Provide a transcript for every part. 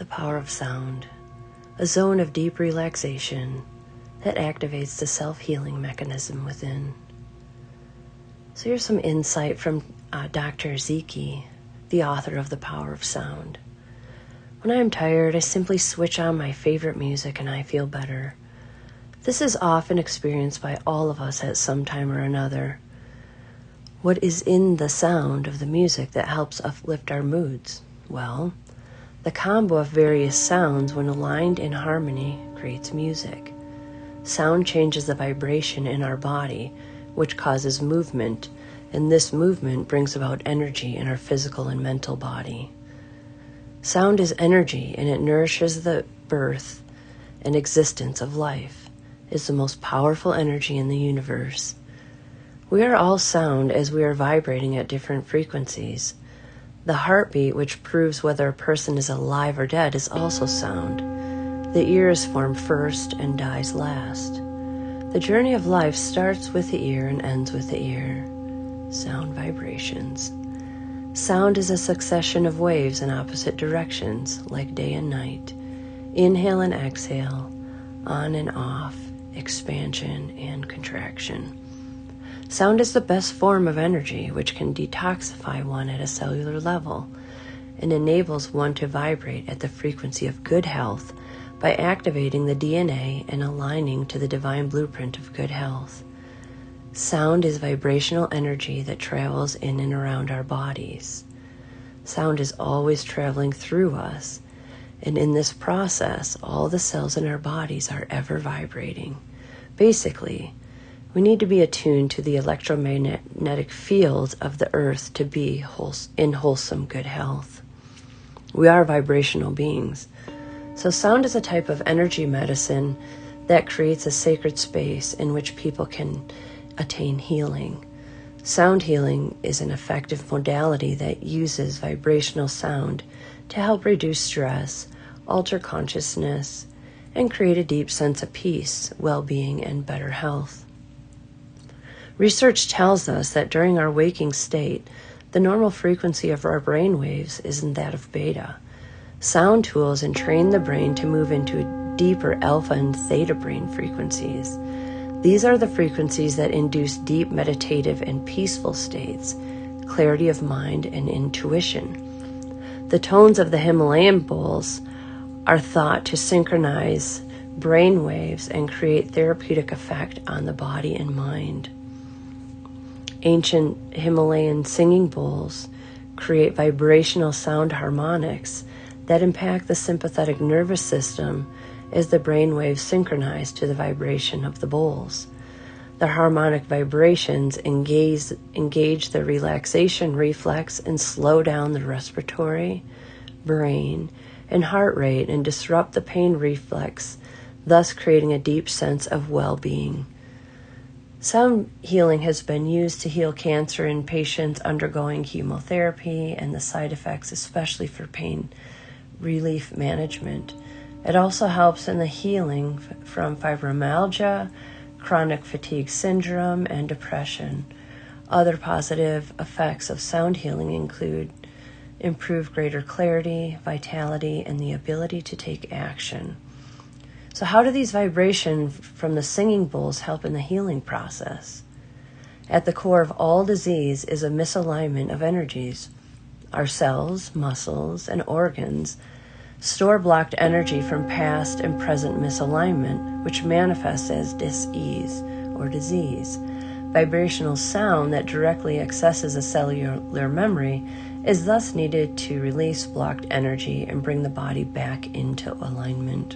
the power of sound, a zone of deep relaxation that activates the self-healing mechanism within. So here's some insight from Dr. Singhi, the author of The Power of Sound. When I am tired, I simply switch on my favorite music and I feel better. This is often experienced by all of us at some time or another. What is in the sound of the music that helps uplift our moods? Well, the combo of various sounds, when aligned in harmony, creates music. Sound changes the vibration in our body, which causes movement, and this movement brings about energy in our physical and mental body. Sound is energy, and it nourishes the birth and existence of life. It is the most powerful energy in the universe. We are all sound as we are vibrating at different frequencies. The heartbeat, which proves whether a person is alive or dead, is also sound. The ear is formed first and dies last. The journey of life starts with the ear and ends with the ear. Sound vibrations. Sound is a succession of waves in opposite directions, like day and night. Inhale and exhale, on and off, expansion and contraction. Sound is the best form of energy, which can detoxify one at a cellular level and enables one to vibrate at the frequency of good health by activating the DNA and aligning to the divine blueprint of good health. Sound is vibrational energy that travels in and around our bodies. Sound is always traveling through us, and in this process, all the cells in our bodies are ever vibrating. Basically, we need to be attuned to the electromagnetic field of the earth to be in wholesome good health. We are vibrational beings. So sound is a type of energy medicine that creates a sacred space in which people can attain healing. Sound healing is an effective modality that uses vibrational sound to help reduce stress, alter consciousness, and create a deep sense of peace, well-being, and better health. Research tells us that during our waking state, the normal frequency of our brain waves is in that of beta. Sound tools entrain the brain to move into deeper alpha and theta brain frequencies. These are the frequencies that induce deep meditative and peaceful states, clarity of mind, and intuition. The tones of the Himalayan bowls are thought to synchronize brain waves and create therapeutic effect on the body and mind. Ancient Himalayan singing bowls create vibrational sound harmonics that impact the sympathetic nervous system as the brain waves synchronize to the vibration of the bowls. The harmonic vibrations engage the relaxation reflex and slow down the respiratory, brain, and heart rate and disrupt the pain reflex, thus creating a deep sense of well-being. Sound healing has been used to heal cancer in patients undergoing chemotherapy and the side effects, especially for pain relief management. It also helps in the healing from fibromyalgia, chronic fatigue syndrome, and depression. Other positive effects of sound healing include improved greater clarity, vitality, and the ability to take action. So how do these vibrations from the singing bowls help in the healing process? At the core of all disease is a misalignment of energies. Our cells, muscles, and organs store blocked energy from past and present misalignment, which manifests as dis-ease or disease. Vibrational sound that directly accesses a cellular memory is thus needed to release blocked energy and bring the body back into alignment.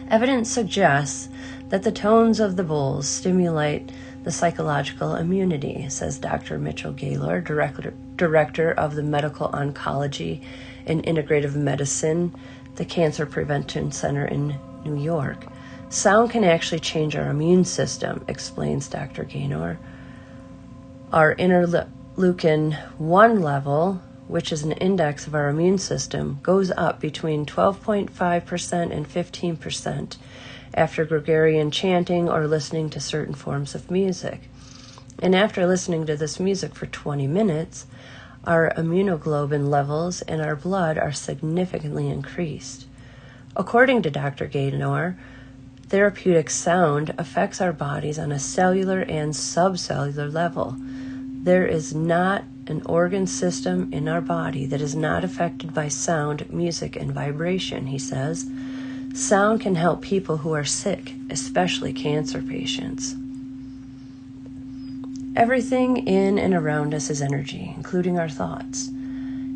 Evidence suggests that the tones of the bowls stimulate the psychological immunity, says Dr. Mitchell Gaylor, Director of the Medical Oncology and Integrative Medicine, the Cancer Prevention Center in New York. Sound can actually change our immune system, explains Dr. Gaynor. Our interleukin-1 level, which is an index of our immune system, goes up between 12.5% and 15% after Gregorian chanting or listening to certain forms of music. And after listening to this music for 20 minutes, Our immunoglobulin levels in our blood are significantly increased. According to Dr. Gaynor, therapeutic sound affects our bodies on a cellular and subcellular level. There is not an organ system in our body that is not affected by sound, music, and vibration, he says. Sound can help people who are sick, especially cancer patients. Everything in and around us is energy, including our thoughts.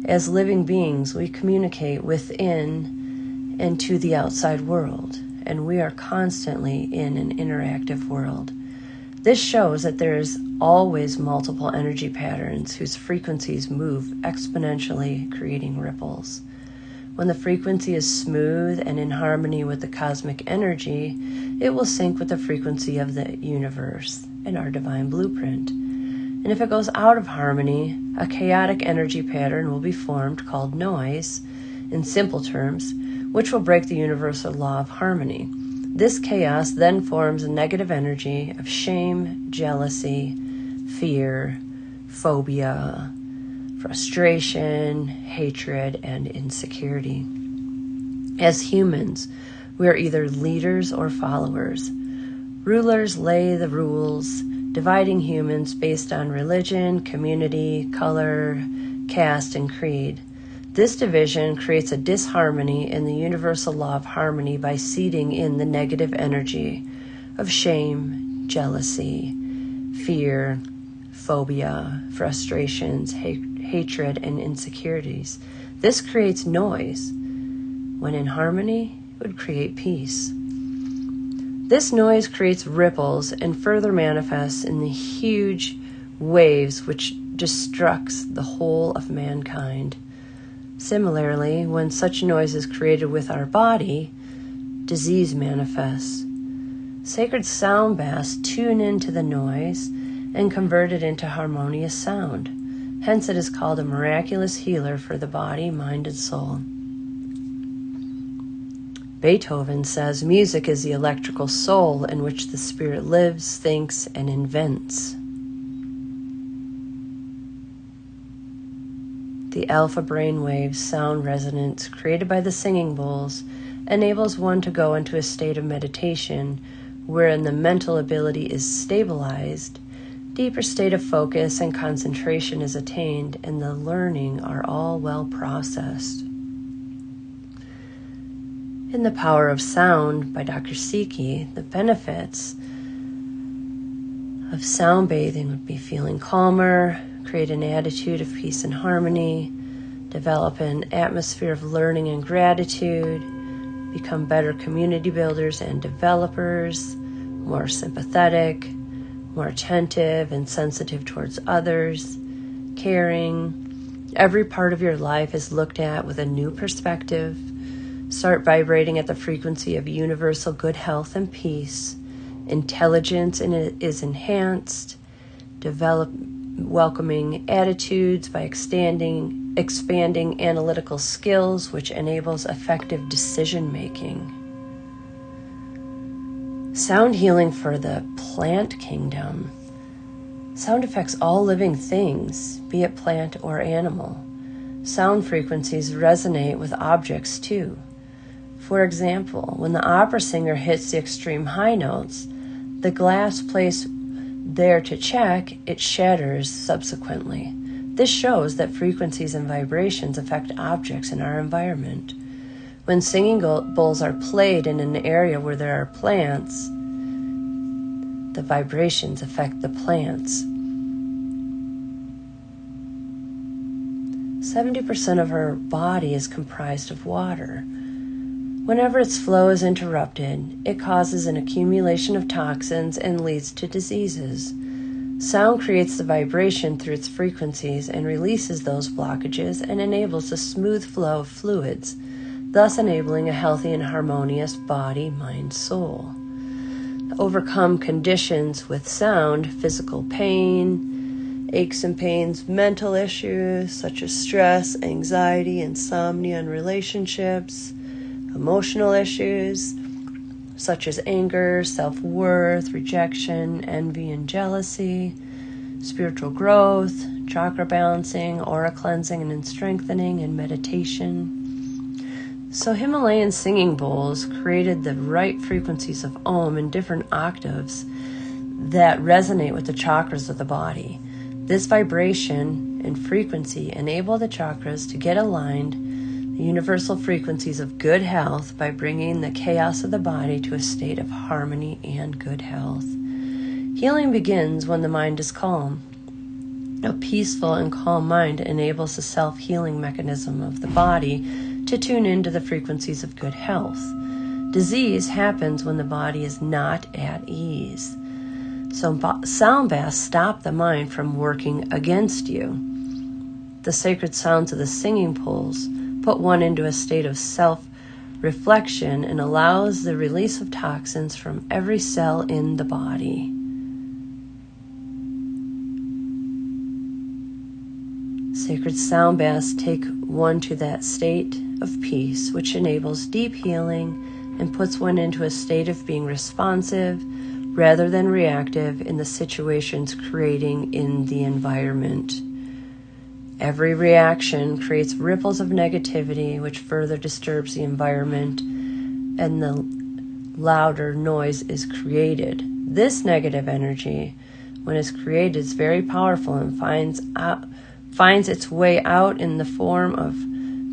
As living beings, we communicate within and to the outside world, and we are constantly in an interactive world. This shows that there is always multiple energy patterns whose frequencies move exponentially, creating ripples. When the frequency is smooth and in harmony with the cosmic energy, it will sync with the frequency of the universe and our divine blueprint. And if it goes out of harmony, a chaotic energy pattern will be formed called noise, in simple terms, which will break the universal law of harmony. This chaos then forms a negative energy of shame, jealousy, fear, phobia, frustration, hatred, and insecurity. As humans, we are either leaders or followers. Rulers lay the rules, dividing humans based on religion, community, color, caste, and creed. This division creates a disharmony in the universal law of harmony by seeding in the negative energy of shame, jealousy, fear, phobia, frustrations, hatred, and insecurities. This creates noise. When in harmony, it would create peace. This noise creates ripples and further manifests in the huge waves which destructs the whole of mankind. Similarly, when such noise is created with our body, disease manifests. Sacred sound baths tune into the noise and convert it into harmonious sound. Hence it is called a miraculous healer for the body, mind, and soul. Beethoven says music is the electrical soul in which the spirit lives, thinks, and invents. The alpha brainwave sound resonance created by the singing bowls enables one to go into a state of meditation wherein the mental ability is stabilized, deeper state of focus and concentration is attained, and the learning are all well processed. In The Power of Sound by Dr. Singhi, the benefits of sound bathing would be feeling calmer, create an attitude of peace and harmony, develop an atmosphere of learning and gratitude, become better community builders and developers, more sympathetic, more attentive and sensitive towards others, caring. Every part of your life is looked at with a new perspective. Start vibrating at the frequency of universal good health and peace. Intelligence is enhanced. Develop welcoming attitudes by expanding analytical skills, which enables effective decision making. Sound healing for the plant kingdom. Sound affects all living things, be it plant or animal. Sound frequencies resonate with objects too. For example, when the opera singer hits the extreme high notes, the glass placed there to check, it shatters subsequently. This shows that frequencies and vibrations affect objects in our environment. When singing bowls are played in an area where there are plants, the vibrations affect the plants. 70% of our body is comprised of water. Whenever its flow is interrupted, it causes an accumulation of toxins and leads to diseases. Sound creates the vibration through its frequencies and releases those blockages and enables a smooth flow of fluids, thus enabling a healthy and harmonious body, mind, soul. To overcome conditions with sound, physical pain, aches and pains, mental issues such as stress, anxiety, insomnia, and relationships, emotional issues such as anger, self-worth, rejection, envy, and jealousy, spiritual growth, chakra balancing, aura cleansing and strengthening, and meditation. So Himalayan singing bowls created the right frequencies of Om in different octaves that resonate with the chakras of the body. This vibration and frequency enable the chakras to get aligned, the universal frequencies of good health, by bringing the chaos of the body to a state of harmony and good health. Healing begins when the mind is calm. A peaceful and calm mind enables the self-healing mechanism of the body to tune into the frequencies of good health. Disease happens when the body is not at ease. So sound baths stop the mind from working against you. The sacred sounds of the singing bowls put one into a state of self-reflection and allows the release of toxins from every cell in the body. Sacred sound baths take one to that state of peace, which enables deep healing and puts one into a state of being responsive rather than reactive in the situations creating in the environment. Every reaction creates ripples of negativity, which further disturbs the environment, and the louder noise is created. This negative energy, when it's created, is very powerful and finds its way out in the form of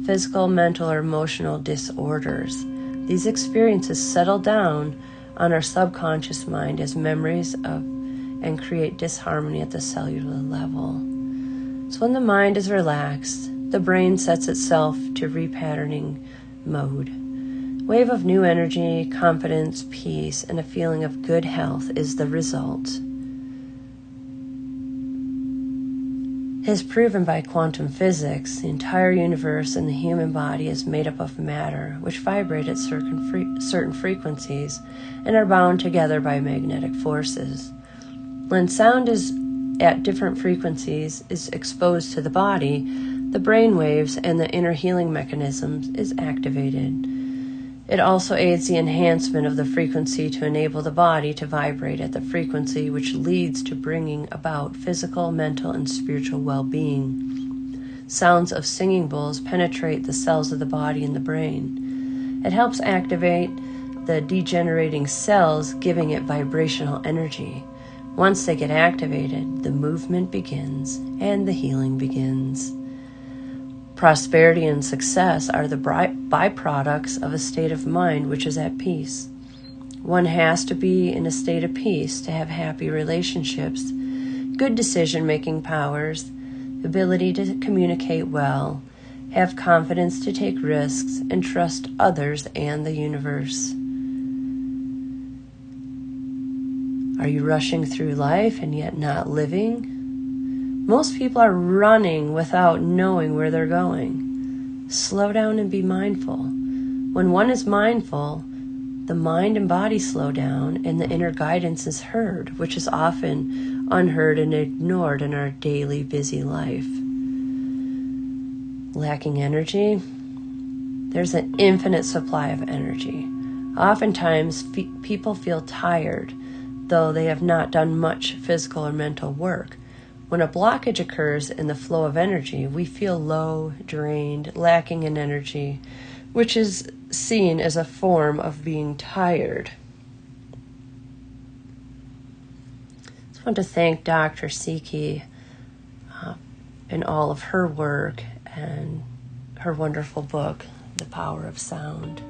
physical, mental, or emotional disorders. These experiences settle down on our subconscious mind as memories of and create disharmony at the cellular level. So when the mind is relaxed, the brain sets itself to repatterning mode. Wave of new energy, confidence, peace, and a feeling of good health is the result. It is proven by quantum physics, the entire universe and the human body is made up of matter, which vibrate at certain frequencies and are bound together by magnetic forces. When sound is at different frequencies is exposed to the body, the brain waves and the inner healing mechanisms is activated. It also aids the enhancement of the frequency to enable the body to vibrate at the frequency, which leads to bringing about physical, mental, and spiritual well-being. Sounds of singing bowls penetrate the cells of the body and the brain. It helps activate the degenerating cells, giving it vibrational energy. Once they get activated, the movement begins and the healing begins. Prosperity and success are the byproducts of a state of mind which is at peace. One has to be in a state of peace to have happy relationships, good decision-making powers, ability to communicate well, have confidence to take risks, and trust others and the universe. Are you rushing through life and yet not living? Most people are running without knowing where they're going. Slow down and be mindful. When one is mindful, the mind and body slow down and the inner guidance is heard, which is often unheard and ignored in our daily busy life. Lacking energy? There's an infinite supply of energy. Oftentimes, people feel tired, though they have not done much physical or mental work. When a blockage occurs in the flow of energy, we feel low, drained, lacking in energy, which is seen as a form of being tired. I just want to thank Dr. Singhi and all of her work and her wonderful book, The Power of Sound.